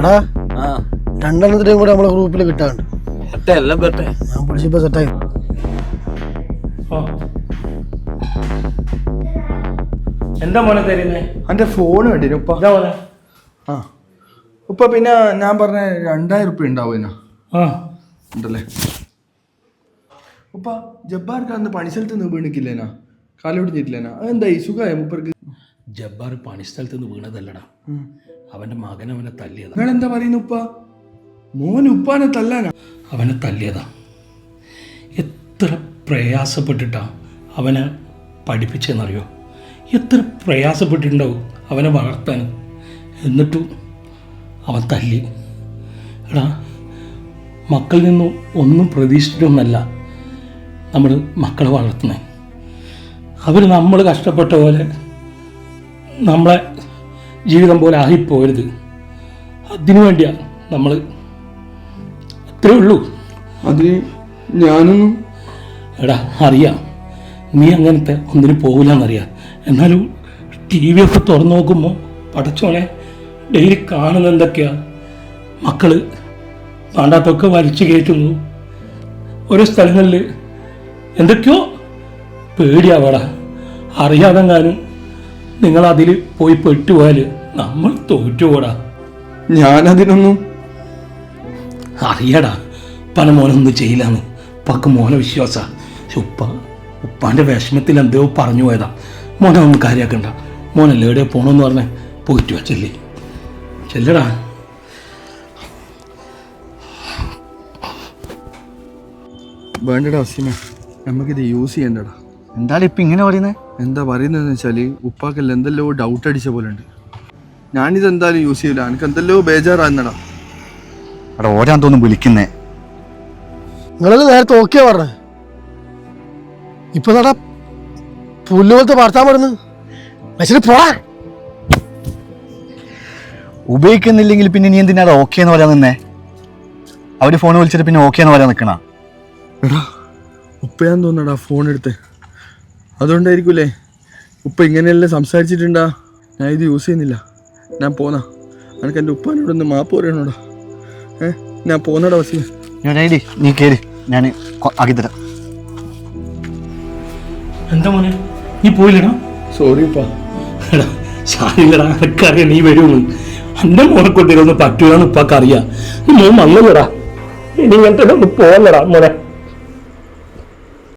എടാ രണ്ടെണ്ണത്തിനെയും കൂടെ നമ്മളെ ഗ്രൂപ്പിൽ കിട്ടാറുണ്ട്. ഞാൻ പിടിച്ചപ്പോ സെറ്റായി. എന്താ മോനെ തരുന്നേ? എൻ്റെ ഫോൺ വേണ്ടി ഉപ്പ. ആ ഉപ്പ പിന്നെ ഞാൻ പറഞ്ഞ 2000 ഉറുപ്പ്യ ഉണ്ടാവും ഉണ്ടല്ലേ ഉപ്പ. ജബ്ബാർക്ക് അന്ന് പണിസ്ഥലത്ത് നിന്ന് വീണിക്കില്ലേനാ, കാലോടിഞ്ഞിട്ടില്ലേനാ, അതെന്തായി സുഖമായ മുപ്പർക്ക്? ജബ്ബാർ പണിസ്ഥലത്ത് നിന്ന് വീണതല്ലടാ, അവന്റെ മകൻ അവനെ തല്ലിയതാ. നിങ്ങൾ എന്താ പറയുന്നു ഉപ്പ? മോൻ ഉപ്പാനെ തല്ലാനാ? അവനെ തല്ലിയതാ. എത്ര പ്രയാസപ്പെട്ടിട്ടാ അവനെ പഠിപ്പിച്ചെന്നറിയോ? എത്ര പ്രയാസപ്പെട്ടിട്ടുണ്ടാവും അവനെ വളർത്താൻ. എന്നിട്ടും അവൻ തല്ലി. എടാ, മക്കളിൽ നിന്നും ഒന്നും പ്രതീക്ഷിച്ചിട്ടൊന്നല്ല നമ്മൾ മക്കളെ വളർത്തുന്നത്. അവർ നമ്മൾ കഷ്ടപ്പെട്ട പോലെ നമ്മളെ ജീവിതം പോലെ ആയിപ്പോരുത്. അതിനു വേണ്ടിയാണ് നമ്മൾ. അത്രേ ഉള്ളൂ. അതിന് ഞാനൊന്നും എടാ അറിയാം, നീ അങ്ങനത്തെ ഒന്നിനും പോകില്ലെന്നറിയാം. എന്നാലും TV ഒക്കെ തുറന്നു നോക്കുമ്പോൾ പടച്ചോനെ ഡെയിലി കാണുന്ന എന്തൊക്കെയാ, മക്കൾ വേണ്ടാത്തൊക്കെ വലിച്ചു കയറ്റുന്നു. ഓരോ സ്ഥലങ്ങളിൽ എന്തൊക്കെയോ പേടിയാവടാ. അറിയാതെങ്ങാനും നിങ്ങളതിൽ പോയി പെട്ടുപോയാൽ നമ്മൾ തോറ്റുപോടാ. ഞാനതിനൊന്നും അറിയടാ, പല മോനൊന്നും ചെയ്യില്ലാന്ന് ഉപ്പാക്ക് മോനെ വിശ്വാസമാണ്. പക്ഷെ ഉപ്പാൻ്റെ വിഷമത്തിൽ എന്തോ പറഞ്ഞു പോയതാ. മോനെ ഒന്നും കാര്യമാക്കണ്ട. മോനല്ലേ എവിടെ പോകണമെന്ന് പറഞ്ഞേ പോയിട്ട് വച്ചല്ലേ, ചെല്ലടാ. വേണ്ടടാ വസീമ, നമുക്കിത് യൂസ് ചെയ്യണ്ടടാ. എന്താണ് ഇപ്പം ഇങ്ങനെ പറയുന്നത്? എന്താ പറയുന്നതെന്ന് വെച്ചാൽ ഉപ്പാക്കെല്ലാം എന്തെല്ലോ ഡൗട്ട് അടിച്ച പോലെ ഉണ്ട്. ഞാനിത് എന്തായാലും യൂസ് ചെയ്യില്ല. എനിക്ക് എന്തെല്ലോ ബേജാറാന്നടാ. അവിടെ ഓരാൻ തോന്നുന്നു വിളിക്കുന്നേ. നിങ്ങളത് നേരത്തെ ഓക്കെയാ പറഞ്ഞേ. ഇപ്പൊ നടാ പുല്ല് പോലത്തെ വർത്താൻ പാടുന്നു. വെച്ചിട്ട് പോടാ. ഉപയോഗിക്കുന്നില്ലെങ്കിൽ പിന്നെ നീ എന്തിനാണ് ഓക്കെ എന്ന് പറയാൻ നിന്നേ? അവര് ഫോൺ വിളിച്ചിട്ട് പിന്നെ ഓക്കെ എന്ന് പറയാൻ നിൽക്കണ? എടാ ഉപ്പയാന്ന് തോന്നടാ ഫോൺ എടുത്ത്. അതുകൊണ്ടായിരിക്കൂലേ ഉപ്പ ഇങ്ങനെയല്ലേ സംസാരിച്ചിട്ടുണ്ടാ. ഞാൻ ഇത് യൂസ് ചെയ്യുന്നില്ല. ഞാൻ പോന്നാ. എനിക്ക് എൻ്റെ ഉപ്പാനോടൊന്ന് മാപ്പ് പറയണോടാ. ഞാൻ പോന്നടാ വസീമ. നീ കേറി, ഞാൻ ആക്കിത്തരാം. എന്താ മോനെ നീ പോയില്ലടാ? സോറി ഉപ്പാ. എടാ സാരില്ലടാ, എനിക്കറിയാം നീ വരുമെന്ന്. എൻ്റെ മോനെ കൊണ്ടിരുന്ന് പറ്റൂലെന്ന് ഉപ്പാക്ക് അറിയാം. നീ മോൻ വന്നല്ലടാ. ഇനി ഇങ്ങനത്തെ ഒന്ന് പോകല്ലടാ മോനെ.